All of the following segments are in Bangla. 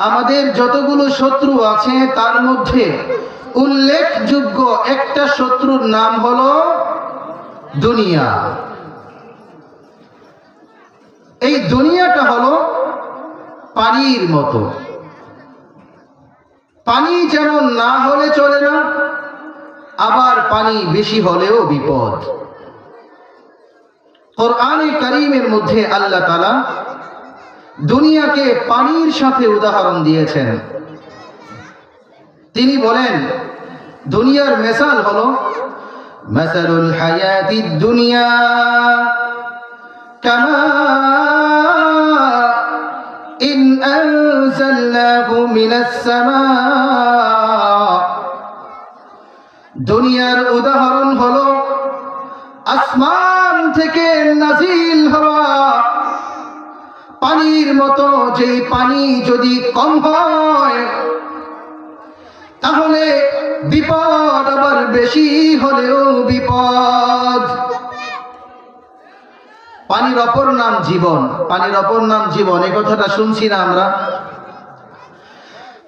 আমাদের যতগুলো শত্রু আছে তার মধ্যে উল্লেখযোগ্য একটা শত্রুর নাম হলো দুনিয়া। এই দুনিয়াটা হলো পানির মতো। পানি যেমন না হলে চলে না, আবার পানি বেশি হলেও বিপদ। কোরআনে কারীমের মধ্যে আল্লাহ তাআলা দুনিয়াকে পানির সাথে উদাহরণ দিয়েছেন। তিনি বলেন দুনিয়ার মিসাল হলো মাসালুল হায়াতিদ দুনিয়া কামা ইন আনজালনাহু মিনাস সামা। দুনিয়ার উদাহরণ হলো আসমান থেকে নাজিল হওয়া পানির মতো। যে পানি যদি কম হয় তাহলে বিপদ, আবার বেশি হলেও বিপদ। পানির অপর নাম জীবন। পানির অপর নাম জীবন, এই কথাটা শুনছি না আমরা?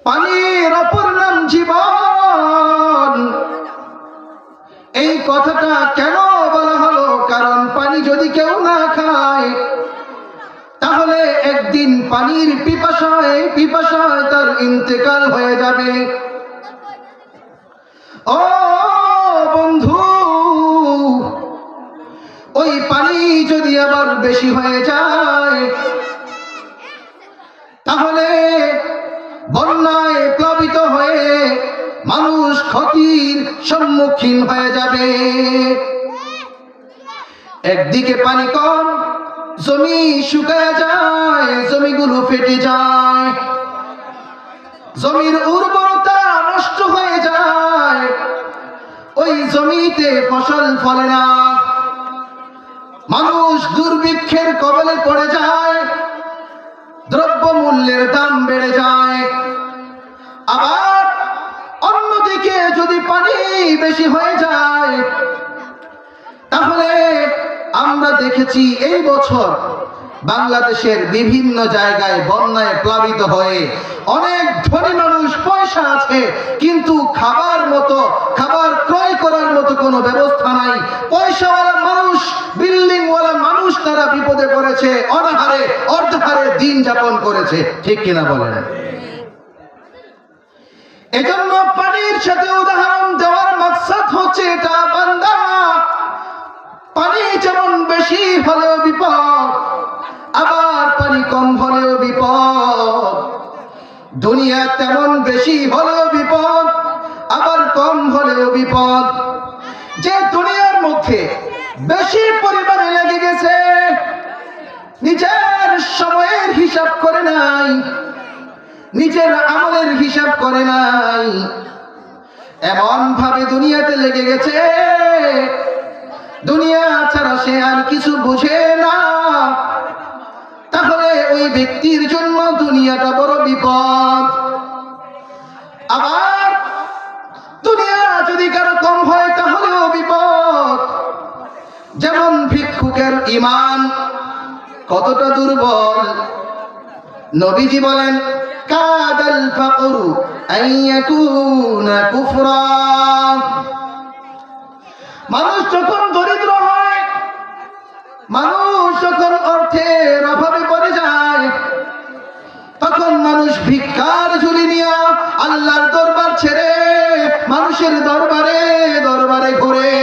পানির অপর নাম জীবন, এই কথাটা কেন বলা হলো? কারণ পানি যদি কেউ না খায় তাহলে একদিন পানির পিপাসায় তার ইন্তেকাল হয়ে যাবে। ও বন্ধু, ওই পানি যদি আবার বেশি হয়ে যায় তাহলে বন্যায় প্লাবিত হয়ে মানুষ ক্ষতির সম্মুখীন হয়ে যাবে। একদিকে পানি কম, জমি শুকায় যায়, জমিগুলো ফেটে যায়, জমির উর্বরতা নষ্ট হয়ে যায়, ওই জমিতে ফসল ফলে না, মানুষ দুর্ভিক্ষের কবলে পড়ে যায়, দ্রব্যমূল্যের দাম বেড়ে যায়। আবার অন্যদিকে যদি পানি বেশি হয়ে যায় তাহলে আমরা দেখেছি এই বছর বাংলাদেশের বিভিন্ন জায়গায় বন্যায় প্লাবিত হয়ে অনেক ধনী মানুষ, পয়সা আছে কিন্তু খাবার ক্রয় করার মতো কোনো ব্যবস্থা নাই। পয়সাওয়ালা মানুষ, বিল্ডিংওয়ালা মানুষ, তারা বিপদে পড়েছে, অনাহারে অর্ধাহারে দিন যাপন করেছে। ঠিক কিনা বলেন? এজন্য পানির সাথে উদাহরণ দেওয়ার মাকসাদ হচ্ছে এটা, বান্দা, পানি যেমন বেশি হলেও বিপদ, আবার পানি কম হলেও বিপদ। দুনিয়া তেমন বেশি হলেও বিপদ, আবার কম হলেও বিপদ। যে দুনিয়ার মধ্যে বেশি পরিমাণে লেগে গেছে, নিজের সময়ের হিসাব করে নাই, নিজের আমলের হিসাব করে নাই, এমন ভাবে দুনিয়াতে লেগে গেছে দুনিয়া ছাড়া সে আর কিছু বুঝে না, তাহলে ওই ব্যক্তির জন্য দুনিয়াটা বড় বিপদ। আবার দুনিয়া যদি কারো কম হয় তাহলেও বিপদ। যেমন ভিক্ষুকের ঈমান কতটা দুর্বল। নবীজি বলেন কাদাল ফাকরু আন ইয়াকুনা কুফরা। মানুষ যখন দরিদ্র হয়, মানুষ যখন অর্থের অভাবে পড়ে যায়, তখন মানুষ ভিক্ষার ঝুলি নিয়ে আল্লাহর দরবার ছেড়ে মানুষের দরবারে দরবারে ঘুরে।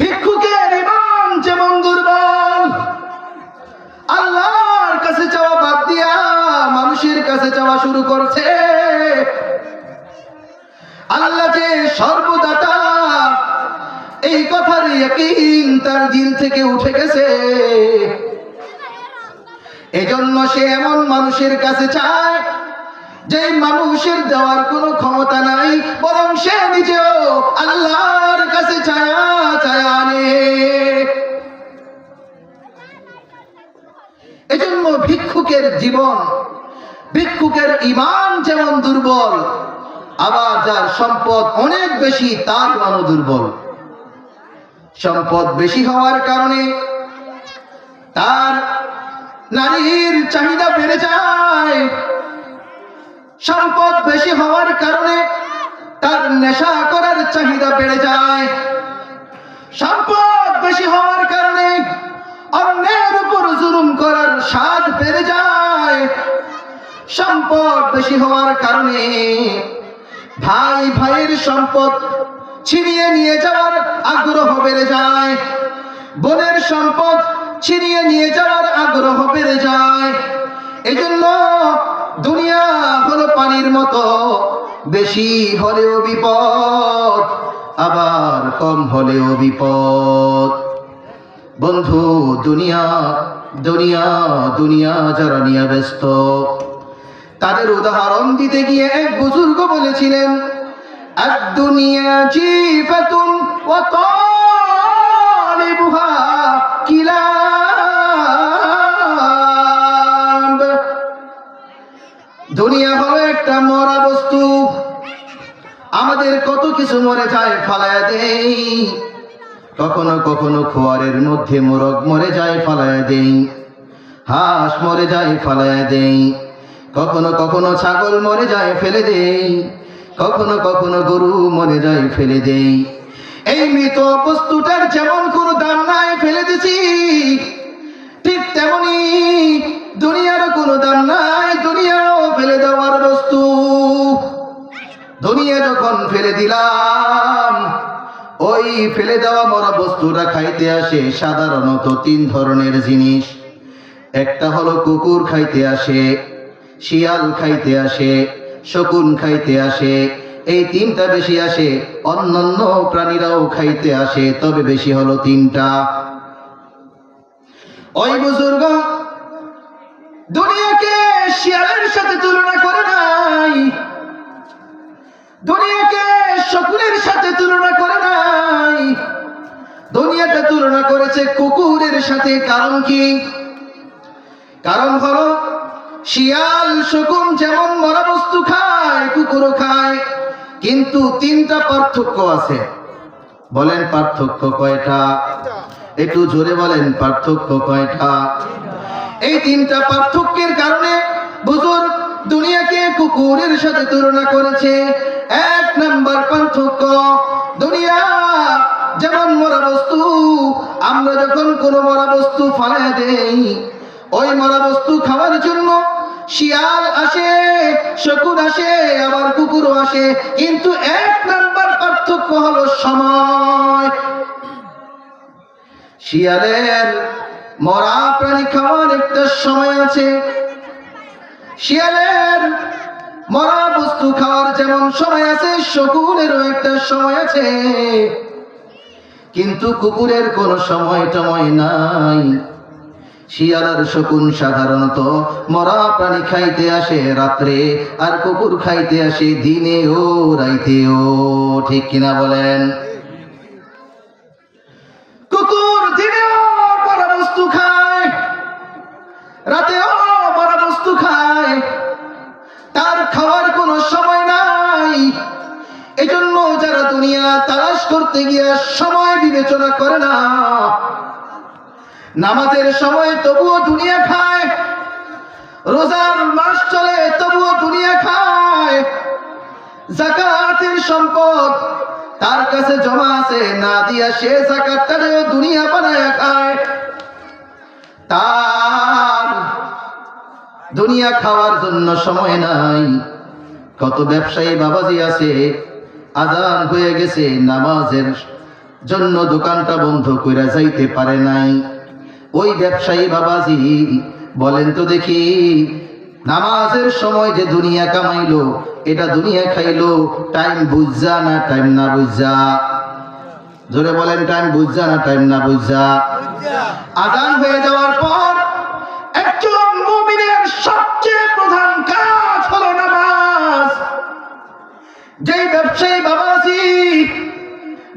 ভিক্ষুকের ঈমান যেমন দুর্বল, আল্লাহর কাছে চাওয়া বাদ দিয়া মানুষের কাছে চাওয়া শুরু করছে। আল্লাহ যে সর্বদাতা, এই কথার ইয়াকিন তার দিল থেকে উঠে গেছে। এজন্য সে এমন মানুষের কাছে চায় যে মানুষের দেওয়ার কোনো ক্ষমতা নাই, বরং সে নিজেও আল্লাহর কাছে চায়া আনে। এজন্য ভিক্ষুকের জীবন, ভিক্ষুকের ঈমান যেমন দুর্বল, আবার যার সম্পদ অনেক বেশি তার ইমানও দুর্বল। সম্পদ বেশি হওয়ার কারণে তার নারীর চাহিদা বেড়ে যায়। সম্পদ বেশি হওয়ার কারণে তার নেশা করার চাহিদা বেড়ে যায়। সম্পদ বেশি হওয়ার কারণে অন্যের উপর জুলুম করার স্বাদ বেড়ে যায়। সম্পদ বেশি হওয়ার কারণে ভাই ভাইয়ের সম্পদ ছিনিয়ে নিয়ে যাওয়ার আগ্রহ বেড়ে যায়। বোনের সম্পদ ছিনিয়ে নিয়ে যাওয়ার আগ্রহ বেড়ে যায়। এজন্য দুনিয়া হলো পানির মতো, বেশি হলেও বিপদ, আবার কম হলেও বিপদ। বন্ধু, দুনিয়া দুনিয়া দুনিয়া যারা নিয়ে ব্যস্ত, তাদের উদাহরণ দিতে গিয়ে এক বুজুর্গ বলেছিলেন, আদ-দুনিয়া জিফাতুন ওয়া তালিবুহা কিলাব। দুনিয়া হলো একটা মরা বস্তু। আমাদের কত কিছু মরে যায়, ফালায়া দেই। কখনো কখনো খোয়ারের মধ্যে মোরগ মরে যায়, ফালায়া দেই। হাঁস মরে যায়, ফালায়া দেই। কখনো কখনো ছাগল মরে যায়, ফেলে দেই। কখনো কখনো গরু মরে যায়, ফেলে দেই। এই মৃত বস্তুটার যেমন কোনো দাম নাই, ফেলে দিছি, ঠিক তেমনি দুনিয়ারও কোনো দাম নাই, দুনিয়াও ফেলে দেওয়ার বস্তু। দুনিয়া যখন ফেলে দিলাম, ওই ফেলে দেওয়া মরা বস্তুটা খাইতে আসে সাধারণত তিন ধরনের জিনিস। একটা হলো কুকুর খাইতে আসে, শিয়াল খাইতে আসে, শকুন খাইতে আসে। এই তিনটা বেশি আসে। অন্যান্য প্রাণীরাও খাইতে আসে, তবে বেশি হলো তিনটা। ওই বুজুর্গ দুনিয়াকে শিয়ালের সাথে তুলনা করে নাই, দুনিয়াকে শকুনের সাথে তুলনা করে নাই, দুনিয়াটা তুলনা করেছে কুকুরের সাথে। কারণ কি? কারণ হলো শিয়াল শকুন যেমন মরা বস্তু খায়, কুকুরও খায়, কিন্তু তিনটা পার্থক্য আছে। বলেন পার্থক্য কয়টা? একটু জোরে বলেন, পার্থক্য কয়টা? এই তিনটা পার্থক্যের কারণে বুজুর্গ দুনিয়াকে কুকুরের সাথে তুলনা করেছে। এক নাম্বার পার্থক্য, দুনিয়া যেমন মরা বস্তু, আমরা যখন কোনো মরা বস্তু ফালায় দেই, ওই মরা বস্তু খাওয়ার জন্য শিয়াল আসে, শকুন আসে, আবার কুকুরও আসে, কিন্তু এক নাম্বার পার্থক্য হলো সময়। শিয়ালের মরা প্রাণী খাওয়ার একটা সময় আছে, শিয়ালের মরা বস্তু খাওয়ার যেমন সময় আছে, শকুনেরও একটা সময় আছে, কিন্তু কুকুরের কোনো সময় টময় নাই। শিয়াল আর শকুন সাধারণত মরা প্রাণী খাইতে আসে রাত্রে, আর কুকুর খাইতে আসে দিনে ও রাইতেও। ঠিক কিনা বলেন? কুকুর দিনেও মরা বস্তু খায়, রাতেও মরা বস্তু খায়, তার খাওয়ার কোনো সময় নাই। এজন্য যারা দুনিয়া তালাশ করতে গিয়ে সময় বিবেচনা করে না, নামাজের সময় তবুও দুনিয়া খায়, রোজার মাস চলে তবুও দুনিয়া খায়, যাকাতের সম্পদ তার কাছে জমা আছে, না দিয়া সে যাকাতটাও দুনিয়া বানায় খায়। তার দুনিয়া খাওয়ার জন্য সময় নাই। কত ব্যবসায়ী বাবাজি আছে, আজান হয়ে গেছে, নামাজের জন্য দোকানটা বন্ধ কইরা যাইতে পারে নাই। ওই ব্যবসায়ী বাবাজি বলেন তো দেখি, নামাজের সময় যে দুনিয়া কামাইলো, এটা দুনিয়া খাইলো টাইম বুঝা না টাইম না বুঝা? জোরে বলেন, টাইম বুঝা না টাইম না বুঝা? আজান হয়ে যাওয়ার পর একজন মুমিনের সবচেয়ে প্রধান কাজ হলো নামাজ। যেই ব্যবসায়ী বাবাজি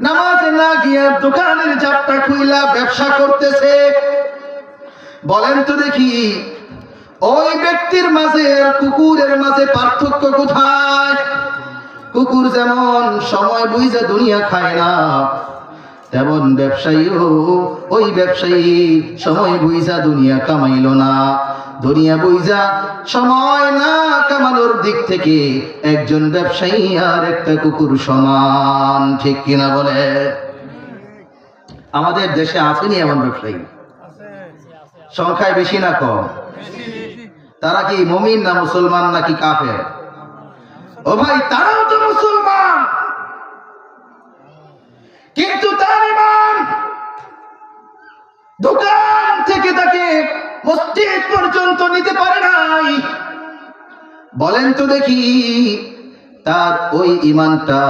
নামাজে না গিয়ে দোকানের চাপটা খুইলা ব্যবসা করতেছে, বলেন তো দেখি ওই ব্যক্তির মাঝে আর কুকুরের মাঝে পার্থক্য কোথায়? কুকুর যেমন সময় বুঝে দুনিয়া খায় না, তেমন ব্যবসায়ীও ওই ব্যবসায়ী সময় বুঝা দুনিয়া কামাইল না। দুনিয়া বুঝা সময় না কামানোর দিক থেকে একজন ব্যবসায়ী আর একটা কুকুর সমান, ঠিক কিনা বলে? আমাদের দেশে আসেনি এমন ব্যবসায়ী? সংখ্যায় বেশি না কম? তারা কি মুমিন না মুসলমান নাকি কাফের? ও ভাই, তারাও তো মুসলমান, কিন্তু তার ঈমান দোকান থেকে তাকে মসজিদ পর্যন্ত নিতে পারে নাই। বলেন তো দেখি, তার ওই ঈমানটা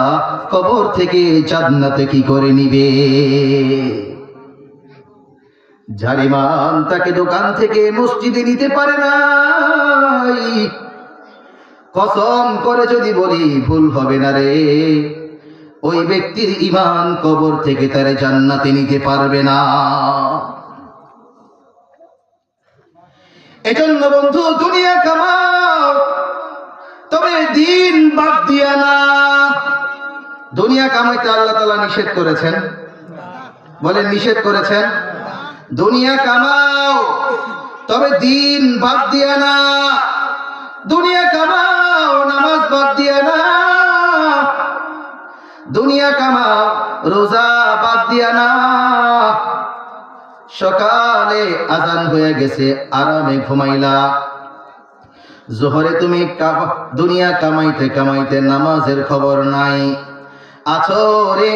কবর থেকে জান্নাতে কি করে নিবে? যার ঈমান তাকে দোকান থেকে মসজিদে নিতে পারে নাই, কসম করে যদি বলি ভুল হবে না রে, ওই ব্যক্তির ঈমান কবর থেকে তার জান্নাতে নিতে পারবে না। এজন্য বন্ধু, দুনিয়া কামাও, তবে দিন বাদ দিয়া না। দুনিয়া কামাইতে আল্লাহ তাআলা নিষেধ করেছেন, বলেন নিষেধ করেছেন। দুনিয়া কামাও, তবে দিন বাদ দিয়া না। দুনিয়া কামাও, নামাজ বাদ দিয়া না। দুনিয়া কামাও, রোজা বাদ দিয়া না। সকালে আজান হয়ে গেছে, আরামে ঘুমাইলা। জোহরে তুমি দুনিয়া কামাইতে কামাইতে নামাজের খবর নাই। আছরে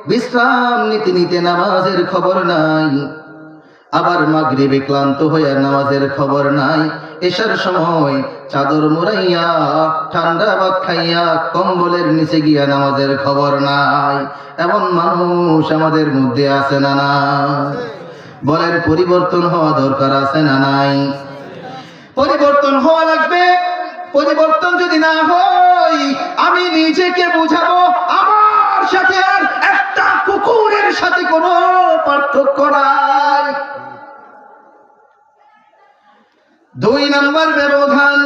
বিশ্রাম নিতে নিতে নামাজের খবর নাই। আবার মাগরিবে ক্লান্ত হইয়া নামাজের খবর নাই। এশার সময় চাদর মুড়াইয়া ঠান্ডা ভাত খাইয়া কম্বলের নিচে গিয়া নামাজের খবর নাই। এমন মানুষ আমাদের মধ্যে আছে না না? বলেন, পরিবর্তন হওয়া দরকার আছে না নাই? পরিবর্তন হওয়া লাগবে। পরিবর্তন যদি না হয়, আমি নিজেকে বুঝাবো আমার সাথে আর একটা কুকুরের সাথে কোনো পার্থক্য নাই। 2 নম্বর ব্যবধান,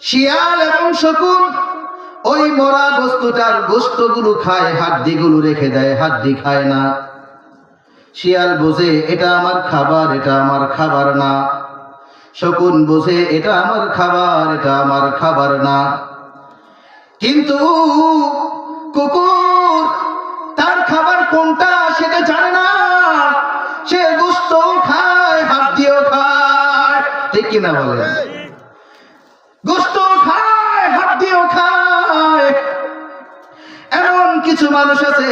শিয়াল এবং শকুন ওই মরা বস্তুটার গোশতগুলো খায়, হাড্ডিগুলো রেখে দেয়, হাড্ডি খায় না। শিয়াল বোঝে এটা আমার খাবার, এটা আমার খাবার না। শকুন বোঝে এটা আমার খাবার, এটা আমার খাবার না। কিন্তু কুকুর তার খাবার কোনটা সেটা জানে না। সে গোশত খায়, হাড্ডিও খায়, ঠিক কিনা বলে? গোশত খায়, হাড্ডিও খায়। এমন কিছু মানুষ আছে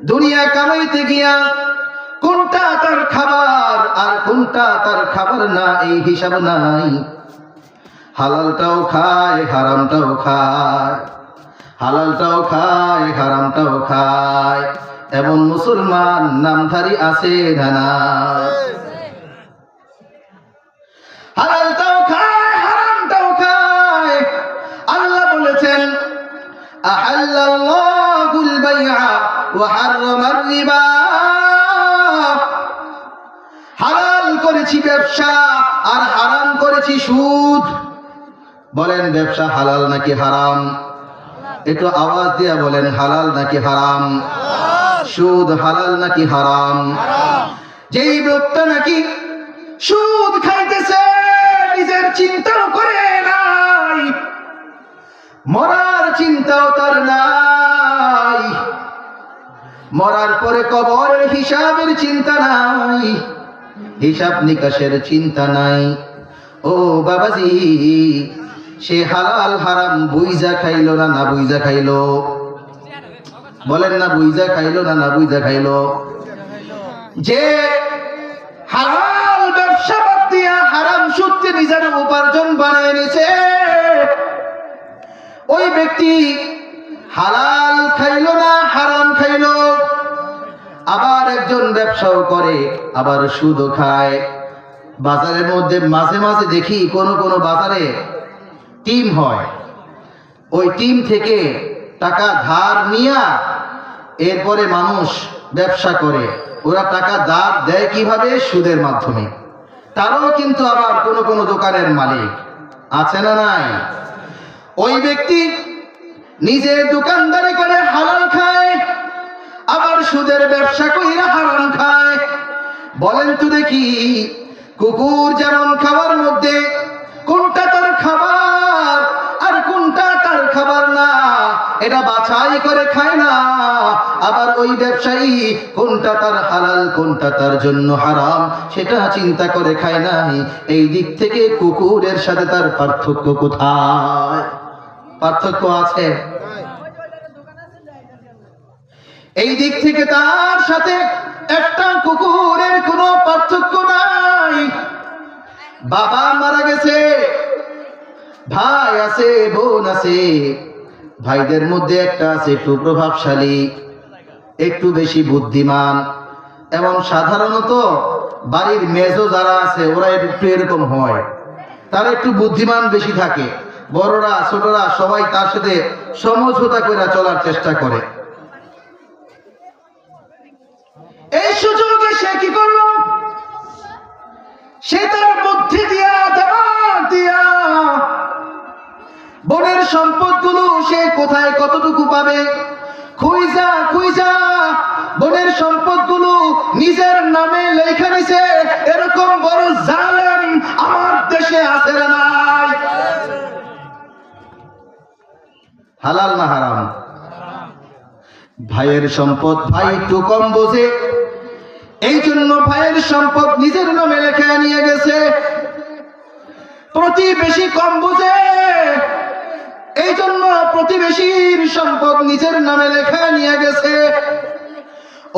দুনিয়া কামাইতে গিয়া কোনটা তার খাবার আর কোনটা তার খাবার না এই হিসাব নাই। হালালটাও খায়, হারামটাও খায়, হালালটাও খায়, হারামটাও খায়। এমন মুসলমান নামধারী আছে না না? হালালটাও খায়, হারামটাও খায়। আল্লাহ বলেছেন, আহাল্লাল্লাহুল বাইআ ওয়া হাররামার রিবা। হালাল করেছি ব্যবসা আর হারাম করেছি সুদ। বলেন, ব্যবসা হালাল নাকি হারাম? একটু আওয়াজ দিয়া বলেন, হালাল নাকি হারাম? সুদ হালাল নাকি হারাম? যেই লোকটা নাকি সুদ খাইতেছে, নিজের চিন্তাও করে নাই, মরার চিন্তাও তার নাই, মরার পরে কবরের হিসাবের চিন্তা নাই, হিসাব নিকাশের চিন্তা নাই। ও বাবাজি, সে হালাল হারাম বুইজা খাইলো না না বুইজা খাইলো? বলেন না, বুইজা খাইলো না না বুইজা খাইলো? যে হালাল ব্যবসা বাদ দিয়া হারাম সূত্রে নিজের উপার্জন বানায় নিছে, ওই ব্যক্তি হালাল খাইলো না হারাম খাইলো। আবার একজন ব্যবসাও করে, আবার সুদও খায়। বাজারের মধ্যে মাঝে মাঝে দেখি কোন কোন বাজারে টিম হয়, ওই টিম থেকে টাকা ধার নিয়া এরপরে মানুষ ব্যবসা করে। ওরা টাকা ধার দেয় কিভাবে? সুদের মাধ্যমে। তারাও কিন্তু আবার কোন কোন দোকানের মালিক আছে না নাই? ওই ব্যক্তি নিজে দোকানদারি করে হালাল খায়, আবার সুদের ব্যবসা কইরা হারাম খায়। বলেন তো দেখি, কুকুর যেমন খাবার মধ্যে কোনটা তার খাবার আর কোনটা তার খাবার না এটা বাছাই করে খায় না, আবার ওই ব্যবসায়ী কোনটা তার হালাল কোনটা তার জন্য হারাম সেটা চিন্তা করে খায় নাই। এই দিক থেকে কুকুরের সাথে তার পার্থক্য কোথায়? পার্থক্য আছে? এই দিক থেকে তার সাথে একটা কুকুরের কোনো পার্থক্য নাই। বাবা মারা গেছে, ভাই আছে, বোন আছে, ভাইদের মধ্যে একটা আছে একটু প্রভাবশালী, একটু বেশি বুদ্ধিমান, এবং সাধারণত বাড়ির মেজো যারা আছে ওরা একটু এরকম হয়, তারা একটু বুদ্ধিমান বেশি থাকে। বড়রা ছোটরা সবাই তার সাথে সমঝোতা করে চলার চেষ্টা করে। এই সুযোগে সে কি করল? সে তার বুদ্ধি দিয়া দিয়া বোনের সম্পদগুলো সে কোথায় কতটুকু পাবে খুঁজা খুঁজা বোনের সম্পদগুলো নিজের নামে লেখা নিছে। এরকম বড় জালেম আমার দেশে আছে না নাই? হালাল না হারাম? ভাইয়ের সম্পদ ভাই একটু কম বোঝে, এই জন্য ভাইয়ের সম্পদ নিজের নামে লেখা নিয়ে গেছে। প্রতিবেশী কম বোঝে, এই জন্য প্রতিবেশীর সম্পদ নিজের নামে লেখা নিয়ে গেছে।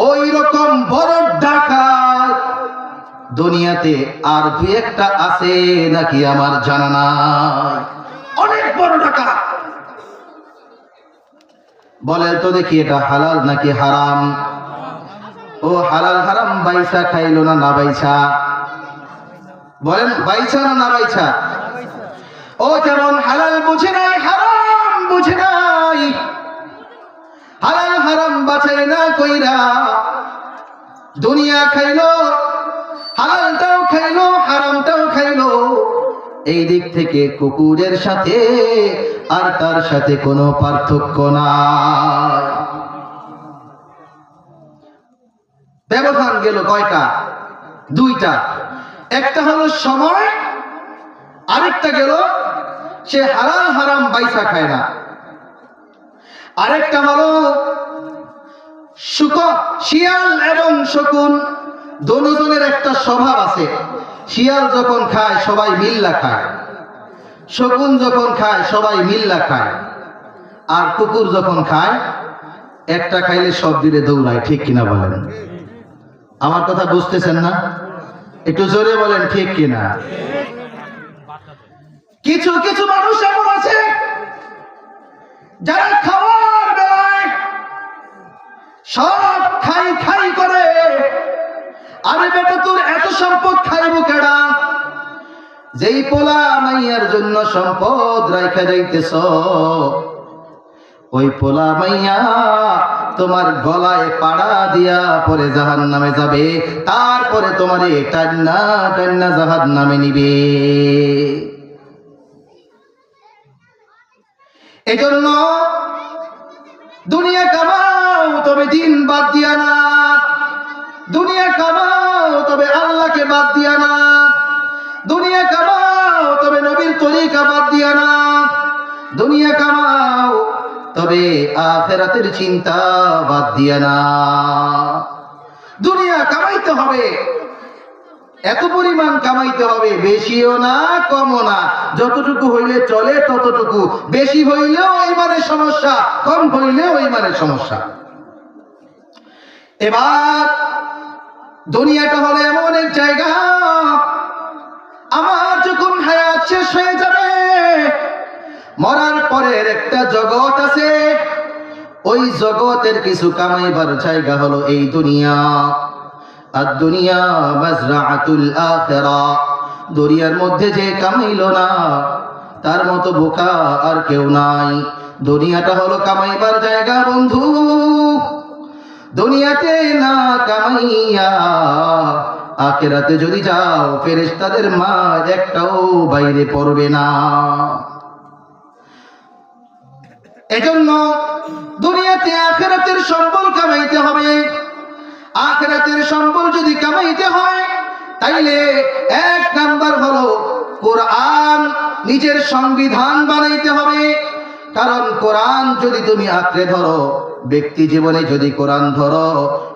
ওই রকম বড় ডাকাত দুনিয়াতে আর দুই একটা আছে নাকি আমার জানা নাই? অনেক বড় ডাকাত। বলেন তো দেখি এটা হালাল নাকি হারাম? ও হালাল হারাম বাইসা খাইলো না না বাইসা? বলেন বাইসা না না বাইসা? ও যেমন হালাল বুঝে নাই হারাম বুঝে নাই, হালাল হারাম বাছাই না কইরা দুনিয়া খাইলো, হালালটাও খাইলো হারামটাও খাইলো। এই দিক থেকে কুকুরের সাথে আর তার সাথে কোনো পার্থক্য নাই। ব্যবধান গেল কয়টা? দুইটা। একটা হলো সময়, আরেকটা গেল সে হালাল হারাম বাইসা খায় না। আরেকটা হলো শিয়াল এবং শকুন দুজনের একটা স্বভাব আছে। শিয়াল যখন খায় সবাই মিল্লা খায়, শকুন যখন খায় সবাই মিল্লা খায়, আর কুকুর যখন খায় একটা খাইলে সব দিলে দৌড়ায়। ঠিক কিনা বলেন? আমার কথা বুঝতেছেন না? একটু জোরে বলেন ঠিক কিনা? কিছু কিছু মানুষ এমন আছে যারা খাওয়ার বেলায় সব খাই খাই করে। আরে বেটা তোর এত সম্পদ খাইব কেডা? যেই পোলা মাইয়ার জন্য সম্পদ রাইখা যাইতেছ, ওই পোলা মাইয়া তোমার গলায় পাড়া দিয়া পরে জাহান্নামে যাবে, তারপরে তোমারে টান্না টান্না জাহান্নামে নিবে। এজন্য দুনিয়া কামাও তবে দিন বাদ দিয়া না, দুনিয়া কামাও তবে আল্লাহকে বাদ দিয়া না, দুনিয়া কামাও তবে নবীর তরিকা বাদ দিয়া না, দুনিয়া কামাও তবে আখিরাতের চিন্তা বাদ দিয়া না। দুনিয়া কামাইতে হবে, এত পরিমাণ কামাইতে হবে, বেশিও না কমও না, যতটুকু হইলে চলে ততটুকু। বেশি হইলেও ইমানের সমস্যা, কম হইলেও ইমানের সমস্যা। এবার দুনিয়াটা হলো এমন এক জায়গা, আমার যখন হায়াত শেষ হয়ে যাবে, মরার পরের একটা জগৎ আছে, ওই জগতের কিছু কামাইবার জায়গা হলো এই দুনিয়া। আর দুনিয়া মাজরাআতুল আখিরা, দুনিয়ার মধ্যে যে কামাইলো না তার মতো বোকা আর কেউ নাই। দুনিয়াটা হলো কামাইবার জায়গা বন্ধু। দুনিয়াতে না কামাইয়া আখিরাতে যদি যাও, ফেরেশতাদের মাঝ একটাও বাইরে পড়বে না। এজন্য দুনিয়াতে আখিরাতের সম্বল কামাইতে হবে। আখিরাতের সম্বল যদি কামাইতে হয় তাইলে এক নাম্বার হলো কোরআন নিজের সংবিধান বানাইতে হবে। কারণ কোরআন যদি তুমি আঁকড়ে ধরো, ব্যক্তি জীবনে যদি কোরআন ধরো,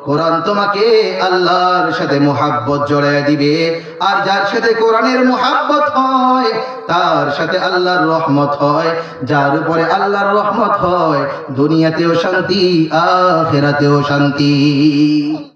কোরআন তোমাকে আল্লাহর সাথে মুহাব্বত জড়ায় দিবে। আর যার সাথে কোরআনের মুহাব্বত হয় তার সাথে আল্লাহর রহমত হয়। যার উপরে আল্লাহর রহমত হয় দুনিয়াতেও শান্তি, আখিরাতেও শান্তি।